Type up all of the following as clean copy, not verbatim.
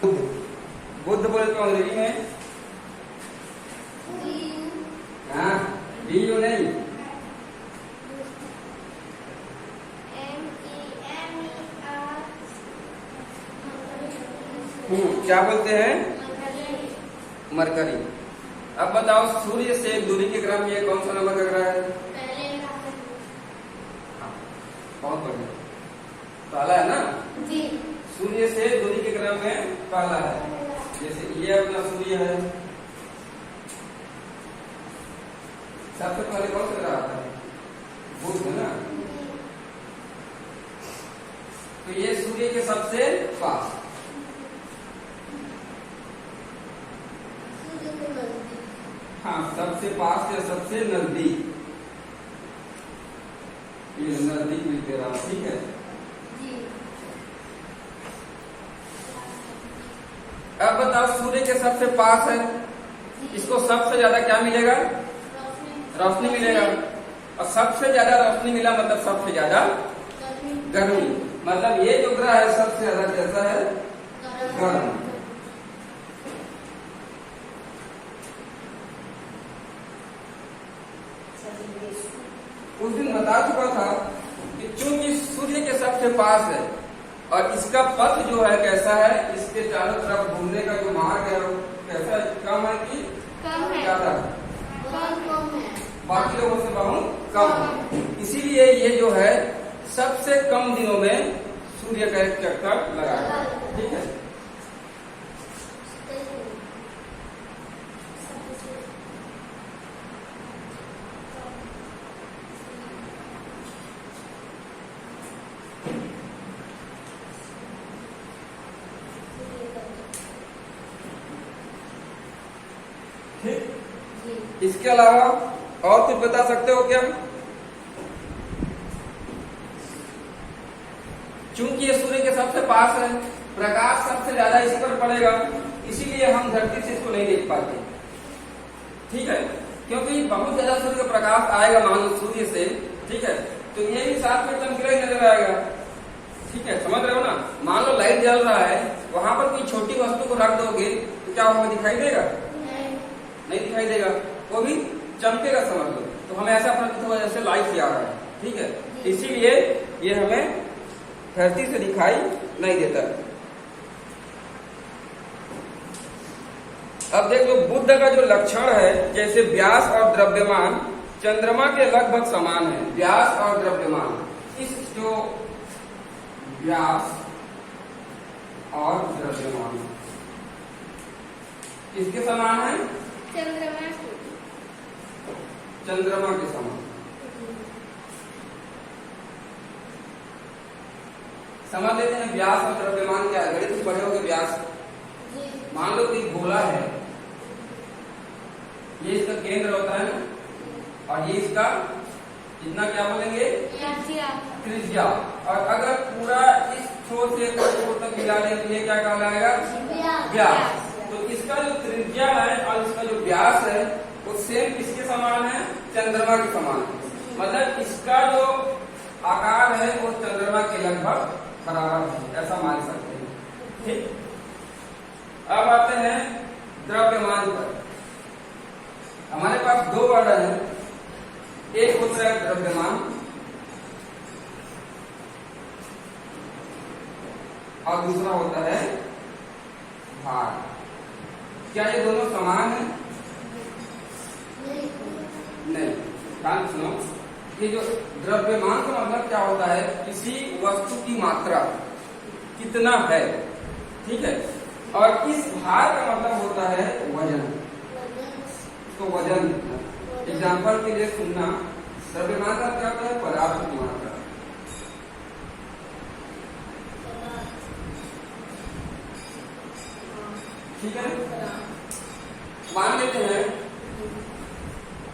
बुद्ध बुद्ध बोले तो अंग्रेजी में हाँ DU नहीं क्या बोलते हैं? मरकरी। अब बताओ सूर्य से दूरी के क्रम में कौन सा नंबर का ग्रह है? बहुत बढ़िया, पहला है ना जी। सूर्य से दूरी के क्रम में पहला है। जैसे ये अपना सूर्य है, सबसे पहले कौन सा ग्रह आता है? बुध है ना। तो ये सूर्य के सबसे पास, हाँ सबसे पास या सबसे नजदीक, ये नजदीक मिलते रहा। ठीक है जी। अब बताओ सूर्य के सबसे पास है, इसको सबसे ज्यादा क्या मिलेगा? रोशनी मिलेगा। और सबसे ज्यादा रोशनी मिला मतलब सबसे ज्यादा गर्मी। मतलब ये जो ग्रह है सबसे ज्यादा कैसा है? गर्म। उस दिन बता चुका था कि चूंकि सूर्य के सबसे पास है और इसका पथ जो है कैसा है, इसके चारों तरफ घूमने का जो मार्ग है वो कैसा है? कम है कि ज्यादा? कम है, बाकी लोगों से बहुत कम है। इसीलिए ये जो है सबसे कम दिनों में सूर्य का एक चक्कर लगाएगा। ठीक है। इसके अलावा और कुछ बता सकते हो क्या? चूंकि ये सूर्य के सबसे पास है, प्रकाश सबसे ज्यादा इसी पर पड़ेगा, इसीलिए हम धरती से इसको नहीं देख पाते। ठीक है, क्योंकि बहुत ज्यादा सूर्य का प्रकाश आएगा मान लो सूर्य से, ठीक है, तो ये भी साथ में चमकीला ही नजर आएगा। ठीक है, समझ रहे हो ना। मान लो लाइट जल रहा है, वहां पर कोई छोटी वस्तु को रख दोगे तो क्या हमें दिखाई देगा? नहीं दिखाई देगा, वो भी चमकेगा, समझ लो। तो हमें ऐसा प्रतीत होगा जैसे लाइट ही आ रहा है। ठीक है, इसीलिए ये हमें धरती से दिखाई नहीं देता। अब देख लो, बुध का जो लक्षण है, जैसे व्यास और द्रव्यमान चंद्रमा के लगभग समान है। व्यास और द्रव्यमान, इस जो व्यास और द्रव्यमान किसके समान है? चंद्रमा के समान। समझ लेते हैं व्यास और द्रव्यमान क्या है। गणित पढ़े होगे व्यास। मान लो कि गोला है, ये इसका केंद्र होता है ना, और ये इसका इतना क्या बोलेंगे? त्रिज्या। और अगर पूरा इस छोर से छोर तक मिला दें तो ये क्या कहलाएगा? व्यास। तो इसका जो त्रिज्या है और इसका जो व्यास है वो सेम किसके समान है? चंद्रमा के समान है। मतलब इसका जो आकार है वो चंद्रमा के लगभग बराबर है, ऐसा मान सकते हैं। ठीक, अब आते हैं द्रव्यमान पर। हमारे पास दो वर्णन है, एक होता है द्रव्यमान और दूसरा होता है भार। क्या ये दोनों समान है? नहीं। ध्यान सुनो, ये जो द्रव्यमान का मतलब क्या होता है? किसी वस्तु की मात्रा कितना है। ठीक है, और इस भार का मतलब होता है वजन। तो वजन, एग्जाम्पल के लिए सुनना, द्रव्यमान का क्या होता है? पदार्थ की मात्रा। ठीक है, मान लेते हैं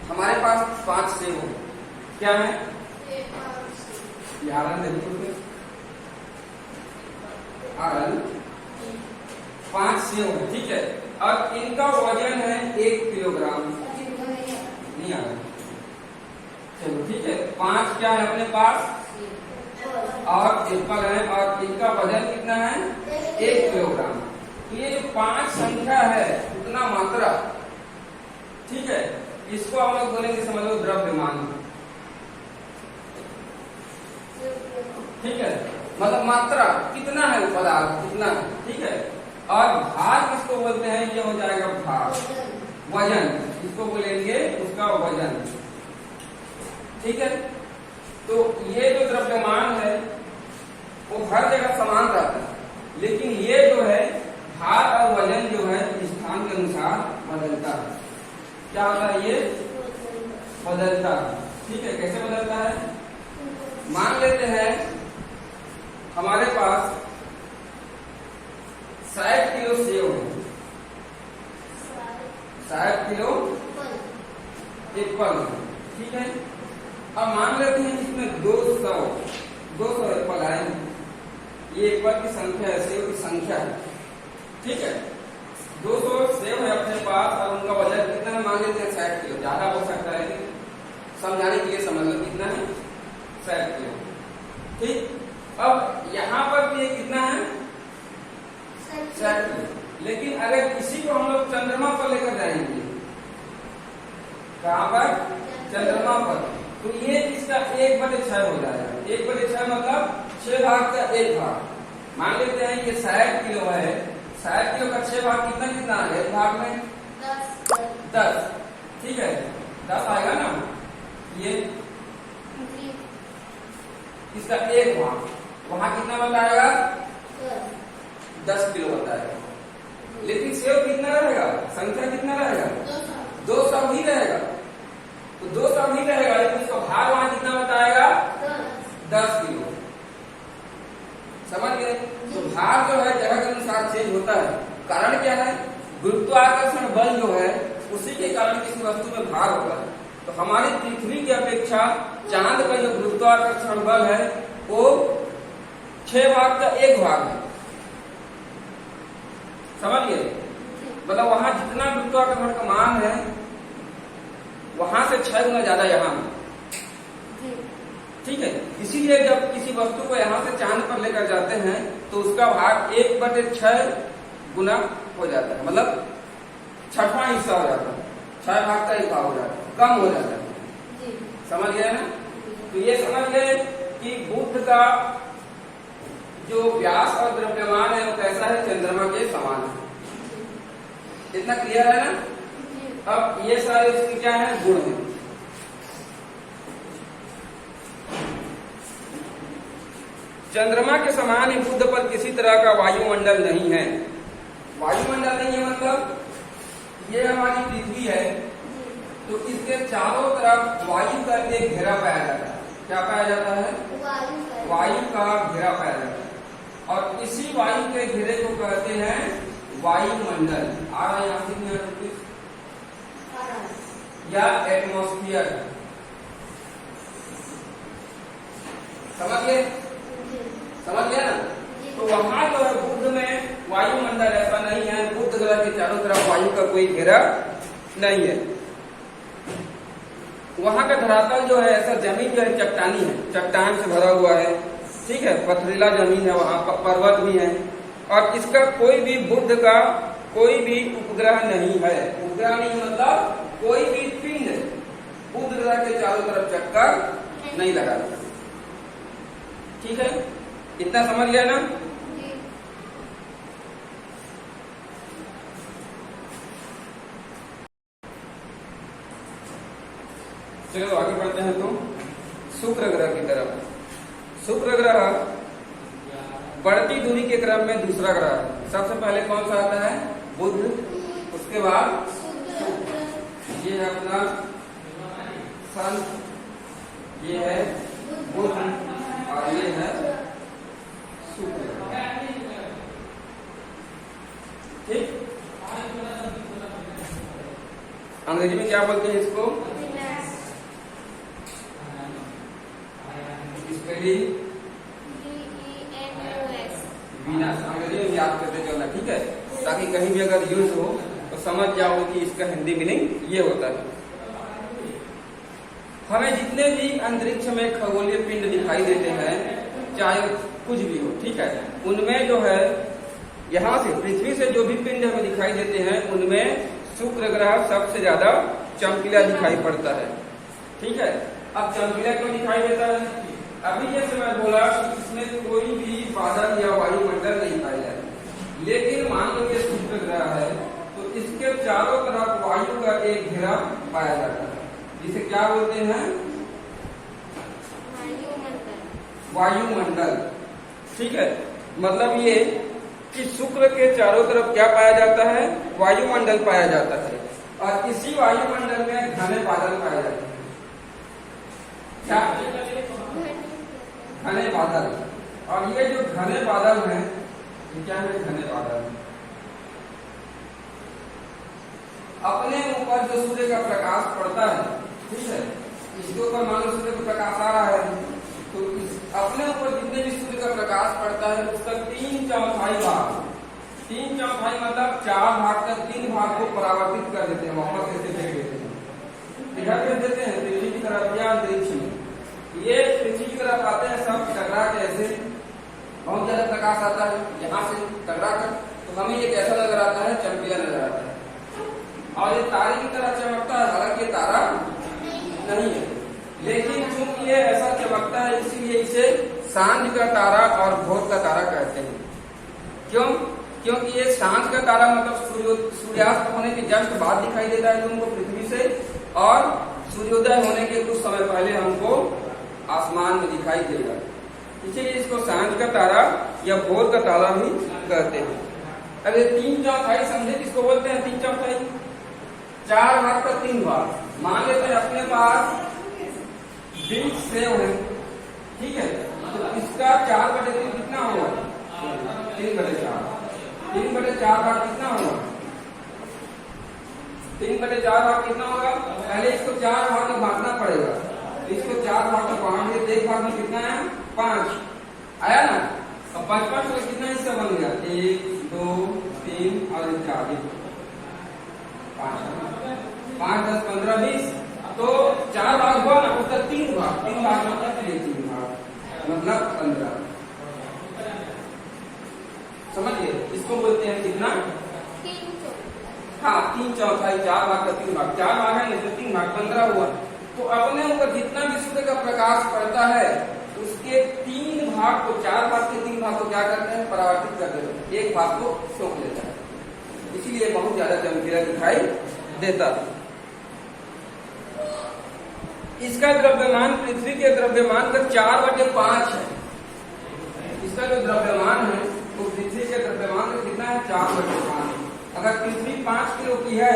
हमारे पास 5 सेब हो। क्या है? आरन 5 सेब हो। ठीक है, और इनका वजन है 1 किलोग्राम। नहीं आ रहा, चलो ठीक है। 5 क्या है अपने पास और एप्पल है, और इनका वजन कितना है? 1 किलोग्राम। ये जो 5 संख्या है उतना मात्रा, ठीक है, इसको हम लोग बोलेंगे समझ लो द्रव्यमान, ठीक है, मतलब मात्रा कितना है वो पदार्थ कितना है, ठीक है। और भार किसको बोलते हैं, ये हो जाएगा भार, वजन, इसको बोलेंगे उसका वजन, ठीक है। तो ये जो द्रव्यमान है वो हर जगह समान रहता है, लेकिन ये जो है भार और वजन जो है स्थान के अनुसार बदलता है। क्या होता है, ये बदलता है, ठीक है। कैसे बदलता है, मान लेते हैं हमारे पास 60 किलो सेव है, 60 किलो एप्पल, ठीक है। अब मान लेते हैं इसमें 200 एप्पल आए, ये एप्पल की संख्या है, सेव की संख्या है, ठीक है। 200 सेव है अपने पास और उनका वजन कितना है, मान लेते हैं 60 किलो, ज्यादा हो सकता है, समझाने के लिए समझ लो कितना है, 60 किलो, ठीक। अब यहाँ पर भी कितना है, 60 किलो। लेकिन अगर इसी को हम लोग चंद्रमा पर लेकर जाएंगे, कहाँ पर, चंद्रमा पर, तो ये इसका 1/6 हो जाएगा। 1/6 मतलब 6 भाग का 1 भाग। मान लेते हैं ये 60 किलो है, 60 किलो का 6 भाग कितना कितना आ गया, 1 भाग में 10, ठीक है, 10 आएगा ना। ये इसका 1 भाग, वहां कितना बताएगा, 10 किलो बताएगा। लेकिन सेव कितना रहेगा, संख्या कितना रहेगा, 200 ही रहेगा, तो 200 ही रहेगा, लेकिन उसका भाग वहां कितना बताएगा, 10 किलो। समझ गए। तो भार जो है जगह के अनुसार चेंज होता है। कारण क्या है, गुरुत्वाकर्षण बल जो है उसी के कारण किसी वस्तु में भार होता है। तो हमारी पृथ्वी की अपेक्षा चांद का जो गुरुत्वाकर्षण बल है वो 6 भाग का 1 भाग है, समझ गए। मतलब वहां जितना गुरुत्वाकर्षण का मान है वहां से 6 गुना ज्यादा यहाँ है, ठीक है। इसीलिए जब किसी वस्तु को यहाँ से चांद पर लेकर जाते हैं तो उसका भाग 1/6 गुना हो जाता है, मतलब 6वां हिस्सा हो जाता है, 6 भाग का 1 भाग हो जाता है, कम हो जाता है, समझ गए ना। तो ये समझ गए कि बुध का जो व्यास और द्रव्यमान है वो कैसा है, चंद्रमा के समान है। इतना क्लियर है ना। अब ये सारे इसके क्या है, गुण है। चंद्रमा के समान ही बुध पर किसी तरह का वायुमंडल नहीं है। वायुमंडल नहीं है मतलब ये हमारी पृथ्वी है तो इसके चारों तरफ वायु का एक घेरा पाया जाता है। क्या पाया जाता है, वायु का घेरा पाया जाता है, और इसी वायु के घेरे को कहते हैं वायुमंडल। आ रहा है यहाँ से या एटमॉस्फियर, समझ गए, समझ गया ना। तो वहां जो है बुध में वायुमंडल ऐसा नहीं है, बुध ग्रह के चारों तरफ वायु का कोई घेरा नहीं है। वहां का धरातल जो है ऐसा, जमीन जो है चट्टानी है, चट्टान से भरा हुआ है, ठीक है, पथरीला जमीन है, वहां पर पर्वत भी है, और इसका कोई भी बुध का कोई भी उपग्रह नहीं है। उपग्रह नहीं मतलब कोई भी पिंड बुध ग्रह के चारों तरफ चक्कर नहीं लगाता, ठीक है। इतना समझ गया ना। चलो आगे बढ़ते हैं तो शुक्र ग्रह की तरफ। शुक्र ग्रह बढ़ती दूरी के क्रम में दूसरा ग्रह है। सबसे पहले कौन सा आता है, बुध, उसके बाद ये है अपना सन, ये है बुध और ये है शुक्र, ठीक। अंग्रेजी में क्या बोलते हैं इसको, वीनस। अंग्रेजी में याद करते चलना, ठीक है, ताकि कहीं भी अगर यूज हो तो समझ जाओ कि इसका हिंदी मीनिंग ये होता है। हमें जितने भी अंतरिक्ष में खगोलीय पिंड दिखाई देते हैं, चाहे कुछ भी हो, ठीक है, उनमें जो है यहाँ से पृथ्वी से जो भी पिंड हमें दिखाई देते हैं उनमें शुक्र ग्रह सबसे ज्यादा चमकीला दिखाई पड़ता है। ठीक है, अब चमकीला क्यों दिखाई देता है? अभी जैसे मैं बोला कि इसमें कोई भी बादल या वायुमंडल नहीं पाया जाता, लेकिन मान लो ये शुक्र ग्रह है तो इसके चारों तरफ वायु का एक घेरा पाया जाता है, जिसे क्या बोलते हैं? वायुमंडल। ठीक है, मतलब ये कि शुक्र के चारों तरफ क्या पाया जाता है? वायुमंडल पाया जाता है, और इसी वायुमंडल में घने बादल पाए जाते हैं। क्या? घने बादल। और ये जो घने बादल हैं, ये क्या है? घने बादल अपने ऊपर जो सूर्य का प्रकाश पड़ता है, ठीक है, इसके ऊपर मान लो सूर्य का प्रकाश आ रहा है, तो अपने ऊपर जितने भी सूर्य का प्रकाश पड़ता है उसका 3/4 भाग, 3/4 मतलब 4 भाग तक 3 भाग को परावर्तित कर देते हैं, वापस ऐसे फेंक देते हैं, इधर भेज देते हैं पृथ्वी की तरफ या अंतरिक्ष में। ये पृथ्वी की तरफ आते हैं, सब टकरा के ऐसे बहुत ज्यादा प्रकाश आता है यहाँ से टकरा कर, तो हमें ये कैसा नजर आता है? चमकीला नजर आता है। और ये तारे की तरह चमकता है, हालांकि तारा नहीं है, लेकिन चूंकि ये ऐसा चमकता है इसीलिए इसे सांझ का तारा और भोर का तारा कहते हैं। क्यों? क्योंकि ये सांझ का तारा मतलब सूर्यास्त होने के जस्ट बाद दिखाई देता है तुमको पृथ्वी से, और सूर्योदय होने के कुछ समय पहले हमको आसमान में दिखाई देगा, इसीलिए इसको सांझ का तारा या भोर का तारा भी कहते हैं। अब ये 3/4 समझे किसको बोलते हैं? 3/4 4 भाग का 3 भाग। मान लेते हैं अपने पास 20 सेव है, ठीक है, तो इसका 4/3 कितना होगा? 3/4। 3/4 भाग कितना होगा? 3/4 भाग कितना होगा? पहले इसको 4 भाग में बांटना पड़ेगा, इसको 4 भाग में बांट दिए, एक भाग में कितना है? 5 आया ना। अब 5 में कितना हिस्सा बन गया? 1 2 3 और 4, 5 10 15 20, तो 4 भाग हुआ ना, उसका 3 भाग, 3 भाग मतलब 3 भाग मतलब 15। समझिए, इसको बोलते हैं कितना? हाँ, 3/4, 4 भाग का 3 भाग, 4 भाग है ना तो 3 भाग 15 हुआ। तो अपने ऊपर जितना भी सूर्य का प्रकाश पड़ता है उसके 3 भाग को, 4 भाग के 3 भाग को क्या करते हैं? परावर्तित कर देते हैं, एक भाग को सोख लेता है, इसीलिए बहुत ज्यादा चमकीला दिखाई देता है। इसका द्रव्यमान पृथ्वी के द्रव्यमान का 4/5 है। इसका जो द्रव्यमान है वो पृथ्वी के द्रव्यमान का कितना है? 4/5। अगर पृथ्वी 5 किलो की है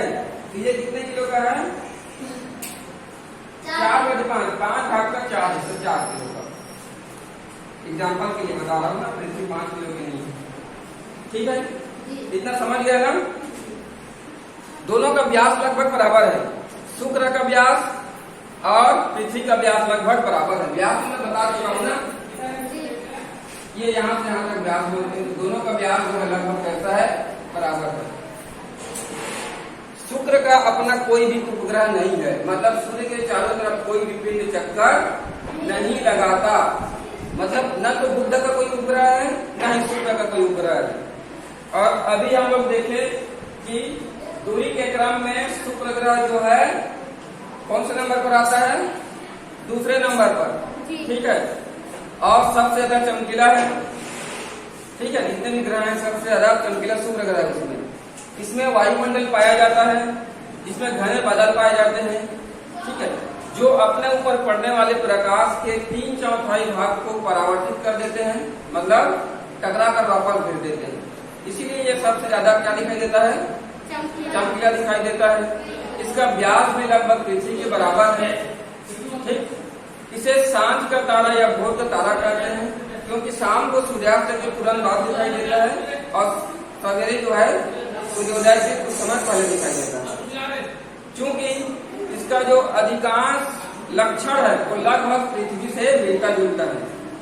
तो ये कितने किलो का है? 4/5, 5 भाग का 4 है, 4 किलो का। एग्जाम्पल के लिए बता रहा हूँ ना, पृथ्वी 5 किलो की नहीं है। ठीक है, इतना समझ गया ना? दोनों का व्यास लगभग बराबर है, शुक्र का व्यास और पृथ्वी का व्यास लगभग बराबर है। व्यास मैं बता चुका हूँ ना, ये यहाँ से यहाँ तक व्यास बोलते हैं, तो दोनों का व्यास जो है लगभग कैसा है? बराबर है। शुक्र का अपना कोई भी उपग्रह नहीं है, मतलब सूर्य के चारों तरफ कोई भी पिंड चक्कर नहीं लगाता, मतलब न तो बुध का कोई उपग्रह है न ही शुक्र का कोई उपग्रह है। और अभी हम लोग देखें कि दूरी के क्रम में शुक्र ग्रह जो है कौन से नंबर पर आता है? दूसरे नंबर पर, ठीक है, और सबसे ज्यादा चमकीला है। ठीक है, जितने भी ग्रह हैं सबसे ज्यादा चमकीला शुक्र ग्रह है। इसमें वायुमंडल पाया जाता है, इसमें घने बादल पाए जाते हैं, ठीक है, जो अपने ऊपर पड़ने वाले प्रकाश के 3/4 भाग को परावर्तित कर देते हैं, मतलब टकरा कर वापस भेज देते हैं। इसीलिए ये सबसे ज्यादा क्या दिखाई देता है? चमकीला दिखाई देता है। इसका व्यास भी लगभग पृथ्वी के बराबर है। ठीक, इसे सांझ का तारा या भोर का तारा कहते हैं, क्योंकि शाम को सूर्यास्त के तुरंत बाद दिखाई देता है और सवेरे जो है सूर्योदय से कुछ समय पहले दिखाई देता है। चूंकि इसका जो अधिकांश लक्षण है वो लगभग पृथ्वी से मिलता जुलता है,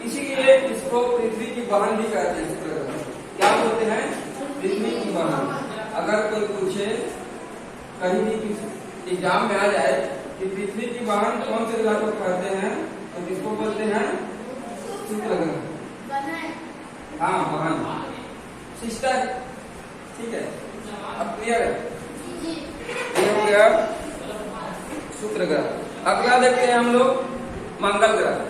इसीलिए इसको पृथ्वी की बहन भी कहते हैं। क्या बोलते हैं? पृथ्वी की बहन। अगर कोई पूछे कहीं भी एग्जाम में आ जाए कि पृथ्वी की बहन कौन से ग्रह को कहते हैं, तो किसको बोलते हैं? शुक्र ग्रह। हाँ, बहन। खींचता है। ठीक है, अब क्लियर है? ये हो गया शुक्र ग्रह। अगला देखते हैं हम लोग मंगल ग्रह।